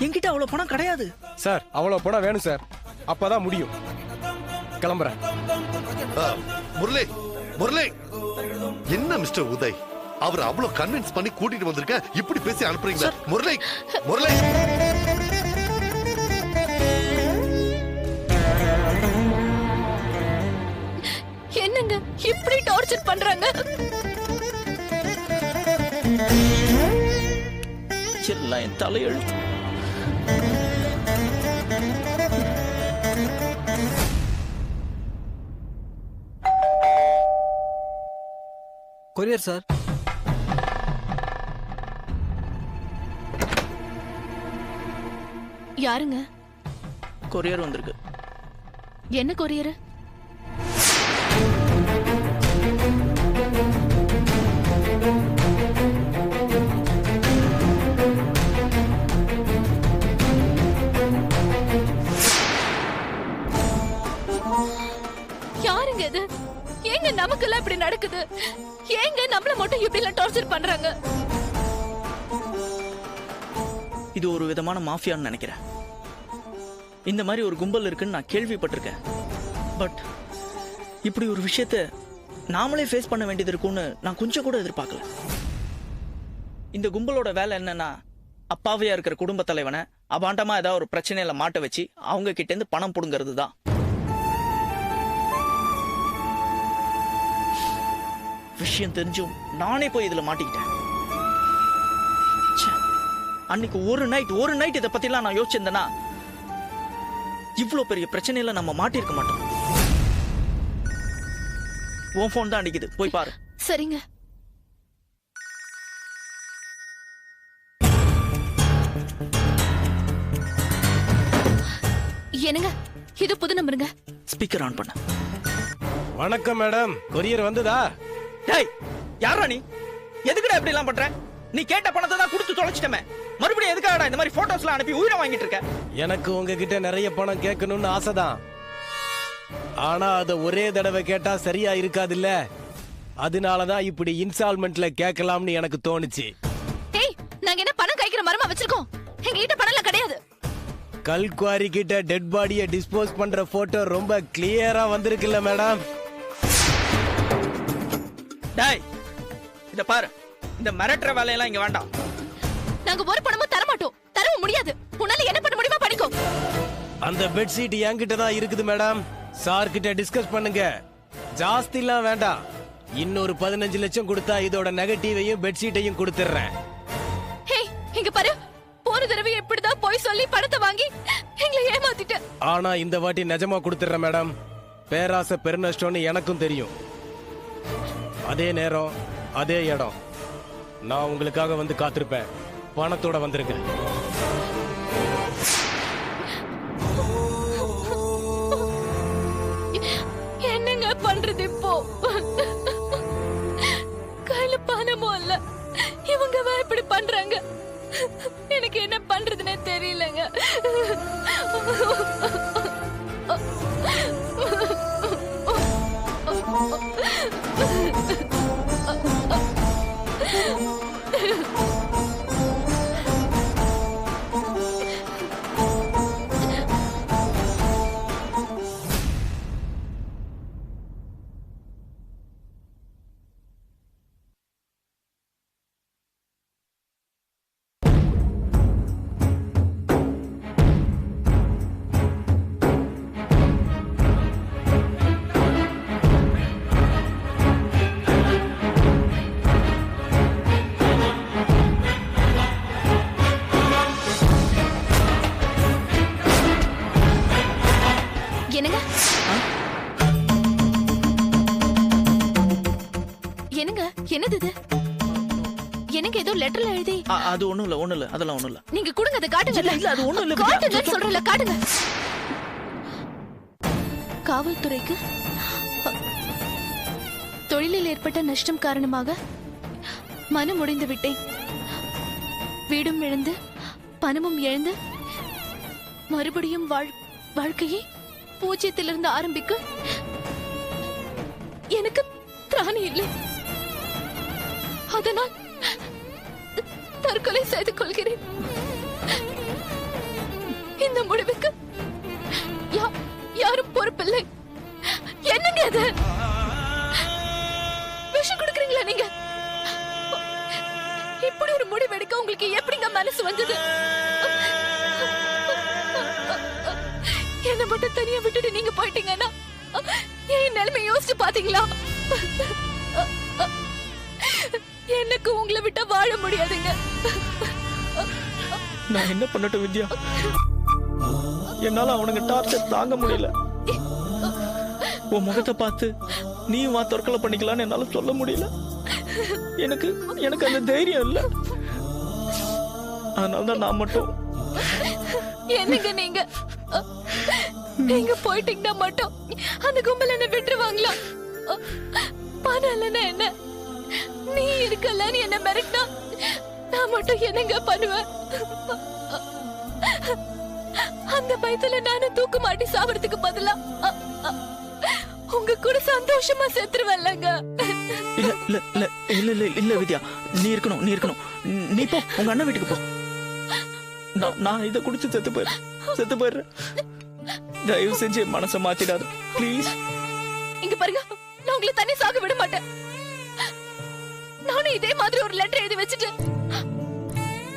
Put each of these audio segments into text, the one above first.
என்கிட்ட அவ்வளவு பணம் கிடையாது சார். அவ்வளவு பணம் வேணும் சார், அப்பதான் முடியும். கிளம்புறேன். முரளி முரளி, என்ன மிஸ்டர் உதய், அவர் அவ்வளவு கன்வின்ஸ் பண்ணி கூட்டிட்டு வந்திருக்க, இப்படி பேசி அனுப்புறீங்களா? முரளி முரளி, என்னங்க இப்படி டார்ச்சர் பண்றாங்க? எல்லாம் என் தலையெழுத்து. Courier sir. யாருங்க? கொரியர் வந்திருக்கு. என்ன கொரியர்? யாருங்க இது? ஏங்க நமக்கெல்லாம் இப்படி நடக்குது? ஏங்க நம்மள மட்டும் இப்படி எல்லாம் டார்ச்சர் பண்றாங்க? இது ஒரு விதமான மாஃபியான்னு நினைக்கிறேன். இந்த மாதிரி ஒரு கும்பல் இருக்குன்னு நான் கேள்விப்பட்டிருக்கேன். பட் இப்படி ஒரு விஷயத்த நாமளே ஃபேஸ் பண்ண வேண்டியது இருக்கும்னு நான் கொஞ்சம் கூட எதிர்பார்க்கல. இந்த கும்பலோட வேலை என்னன்னா, அப்பாவியா இருக்கிற குடும்ப தலைவனை அபாண்டமா ஏதாவது ஒரு பிரச்சனையில மாட்ட வச்சு அவங்க கிட்ட இருந்து பணம் புடுங்கிறது தான். விஷயம் தெரிஞ்சும் நானே போய் இதுல மாட்டிக்கிட்டேன். அன்னைக்கு ஒரு நைட் இதை பத்திலாம் நான் யோசிச்சிருந்தேன்னா இவ்வளவு பெரிய பிரச்சனையில நம்ம மாட்டிருக்க மாட்டோம். உன் போன் தான் அடிக்குது, போய் பாரு. சரிங்க. என்னங்க இது புது நம்பருங்க. ஸ்பீக்கர் ஆன் பண்ண. வணக்கம் மேடம், கொரியர் வந்ததா? டேய், யாரா நீ? எதுக்குடா இப்படி எல்லாம் பண்ற? நீ கேட்ட பணத்தை தான் கொடுத்து தொலைச்சிட்டமே, மறுபடியும் எதுக்காகடா இந்த மாதிரி போட்டோஸ்லாம் அனுப்பி உயிரை வாங்கிட்டு இருக்க? எனக்கு உங்ககிட்ட நிறைய பணம் கேட்கணும்னு ஆசைதான். ஆனா அத ஒரே தடவை கேட்டா சரியா இருக்காதுல்ல, அதனாலதான் இப்படி இன்ஸ்டால்மெண்ட்ல கேட்கலாம்னு எனக்கு தோணுச்சு. டேய், நாங்க என்ன பணம் கைக்கிற மரமா வச்சிருக்கோம்? எங்க கிட்ட பணம்லாம் கிடையாது. கல்குவாரி கிட்ட டெட் பாடியை டிஸ்போஸ் பண்ற போட்டோ ரொம்ப கிளியரா வந்திருக்குல்ல மேடம்? டேய், இத பாரு, இந்த மிரட்டற வேலையெல்லாம் இங்க வேண்டாம். நாங்க ஒரு பணமும் தர மாட்டோம், தரவும் முடியாது. உன்னால என்ன பண்ண முடியுமா பண்ணிக்கோ. அந்த பெட்ஷீட் என்கிட்ட தான் இருக்குது மேடம், சார் கிட்ட டிஸ்கஸ் பண்ணுங்க. ஜாஸ்திலாம் வேண்டாம், இன்னொரு 15 லட்சம் கொடுத்தா இதோட நெகட்டிவையும் பெட்ஷீட்டையும் கொடுத்துறேன். ஹே, இங்க பாரு, போன தடவை எப்படிதான் போய் சொல்லி பணத்தை வாங்கி எங்களை ஏமாத்திட்ட. ஆனா இந்த வாட்டி நிஜமா கொடுத்துறேன் மேடம். பேராசை பெருநஷ்டம்னு எனக்கும் தெரியும். அதே நேரம் அதே இடம், நான் உங்களுக்காக வந்து காத்திருப்பேன். பணத்தோட வந்துருங்க. என்னங்க பண்றது இப்போ? கையில பணமும் இல்ல, இவங்க இப்படி பண்றாங்க. எனக்கு என்ன பண்றதுன்னே தெரியலங்க. என்னங்க என்னங்க என்னது இது? எனக்கு ஏதோ லெட்டர்ல எழுதி. அது ஒண்ணும் இல்ல, அதெல்லாம் ஒண்ணும் இல்ல. நீங்க கொடுங்க, அதை காட்டுங்க. இல்ல, அது ஒண்ணும் இல்ல. காட்டுங்க சொல்றல, காட்டுங்க. காவல்துறைக்கு தொழிலில் ஏற்பட்ட நஷ்டம் காரணமாக மனம் உடைந்து விட்டேன். வீடும் இழந்து பணமும் இழந்து மறுபடியும் வாழ்க்கையை பூஜ்ஜியத்திலிருந்து ஆரம்பிக்க எனக்கு திராணி இல்லை. அதனால் தற்கொலை செய்து கொள்கிறேன். முடிவுக்கு யாரும் பொறுப்பில்லை. என்னங்க அது? விஷம் கொடுக்குறீங்களா நீங்க? இப்படி ஒரு முடிவு எடுக்க உங்களுக்கு எப்படிங்க மனசு வந்தது? என்ன மட்டும் தனியா விட்டுட்டு நீங்க போயிட்டீங்கன்னா என் நிலைமை யோசிச்சு பாத்தீங்களா? எனக்கு உங்களை விட்டா வாழ முடியாதுங்க. நான் என்ன பண்ணட்டும் வித்யா? என்னால அவனுங்க டார்ச்சர் தாங்க முடியல. உன் முகத்தை பார்த்து நீயும் வா தற்கொலை பண்ணிக்கலான்னு என்னால சொல்ல முடியல. எனக்கு அந்த தைரியம் இல்ல. அதனாலதான் நான் மட்டும். என்னங்க நீங்க போயிட்டீங்கன்னா மட்டும் அந்த கும்பல் என்ன விட்டுருவாங்களா? பணம் இல்லைன்னா என்ன, நீ இருக்கலன்னு என்ன மிரட்டினா நான் மட்டும் என்னங்க பண்ணுவேன்? அந்த பயத்துல நானும் தூக்கு மாட்டி சாவறதுக்கு பதிலா உங்க கூட சந்தோஷமா செத்துருவல்லங்க. இல்ல வித்யா, நீ இருக்கணும். நீ போ, உங்க அண்ணன் வீட்டுக்கு போ. நான் இதை குடிச்சு செத்து போயிடுறேன். தயவு செஞ்சு மனசை மாத்திடாது ப்ளீஸ். இங்க பாருங்க, நான் உங்களை தண்ணி சாக விட மாட்டேன். நானும் இதே மாதிரி ஒரு லெட்டர் எழுதி வச்சுட்டு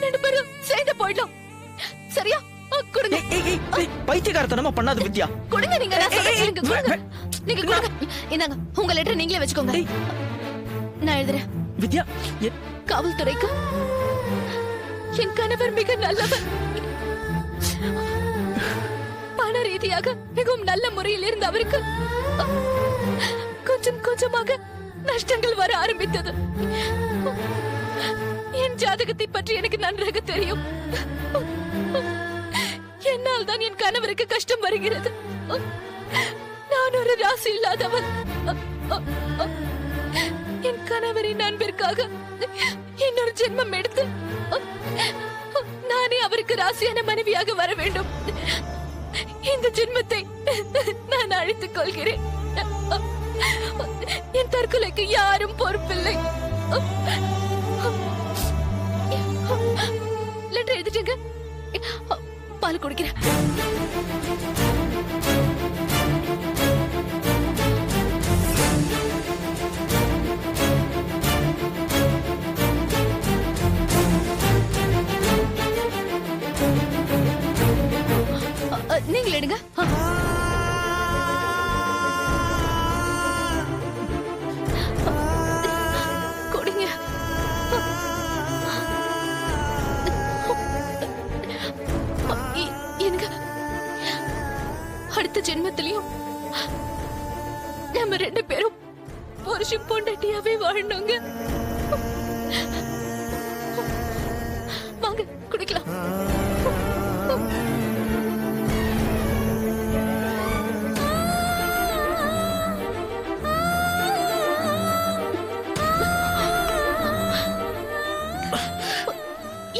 2 பேரும் சேர்ந்து போயிடலாம். சரியா? கொடுங்க. பைத்தியக்காரத்தனமா பண்ணாத வித்யா. கொடுங்க. நீங்க கொடுங்க. இந்தாங்க உங்க லெட்டர் நீங்களே வச்சுக்கோங்க. நான் எழுதுறேன். வித்யா, காவல்துறைக்கு என் கணவர் மிக நல்லவர். பண ரீதியாக மிகவும் நல்ல முறையில் இருந்த அவருக்கு கொஞ்சம் கொஞ்சமாக நஷ்டங்கள் வர ஆரம்பித்தது. என் ஜாதகத்தை பற்றி எனக்கு நன்றாக தெரியும். என்னால் தான் என் கணவருக்கு கஷ்டம் வருகிறது. நான் ஒரு ராசி இல்லாதவன். என் கணவரின் அன்பிற்காக இன்னொரு ஜென்மம் எடுத்து நானே அவருக்கு ராசியான மனைவியாக வர வேண்டும். இந்த ஜென்மத்தை நான் அழித்துக் கொள்கிறேன். என் தற்கொலைக்கு யாரும் பொறுப்பில்லை. லெட்டர் எழுதிட்டுங்க. பால் குடிக்கிறேன். நீங்கள் எடுங்க. கொடுங்க. எனக்கு அடுத்த ஜென்மத்திலையும் நம்ம 2 பேரும் புருஷன் பொண்டாட்டியாவே வாழணுங்க. வாங்க குடிக்கலாம்.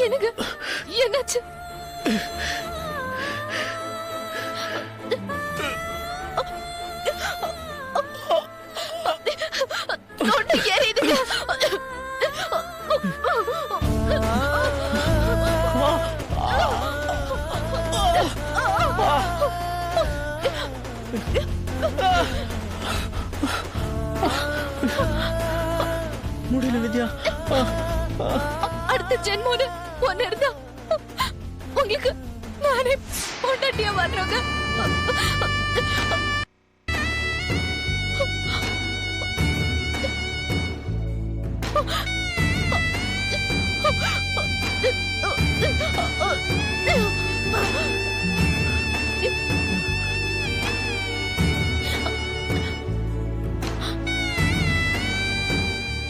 எனக்கு என்னாச்சு? தொண்டை எரியுதுங்க. முடியல வித்யா. அடுத்த ஜென்மோடு ஒன்னு இருந்தா உங்களுக்கு நானே பொண்டாட்டியா வர்றோங்க.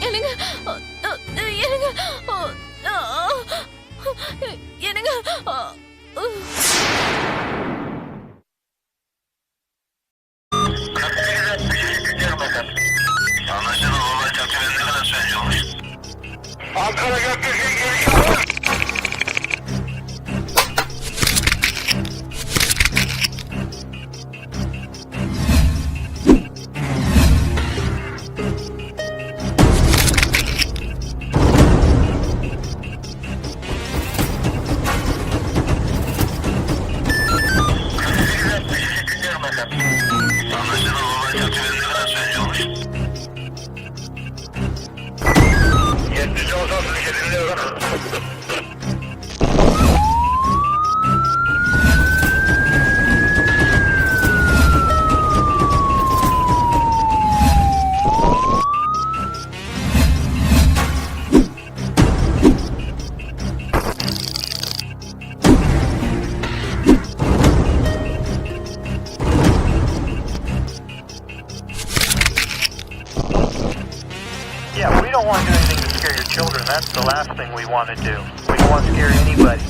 என்னங்க Ankara Göktürk'e geliyor. that's the last thing we want to do. We don't want to scare anybody.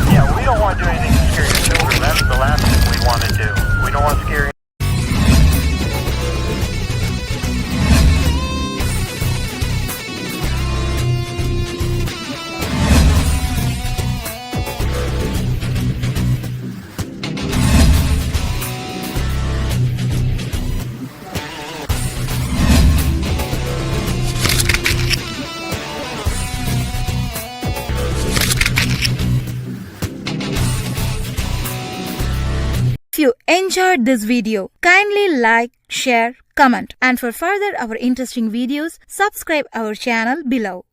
Yeah, we don't want to do anything to scare your children. That's the last thing we want to do. We don't want to scare If you enjoyed this video, kindly like, share, comment, and for further our interesting videos, subscribe our channel below.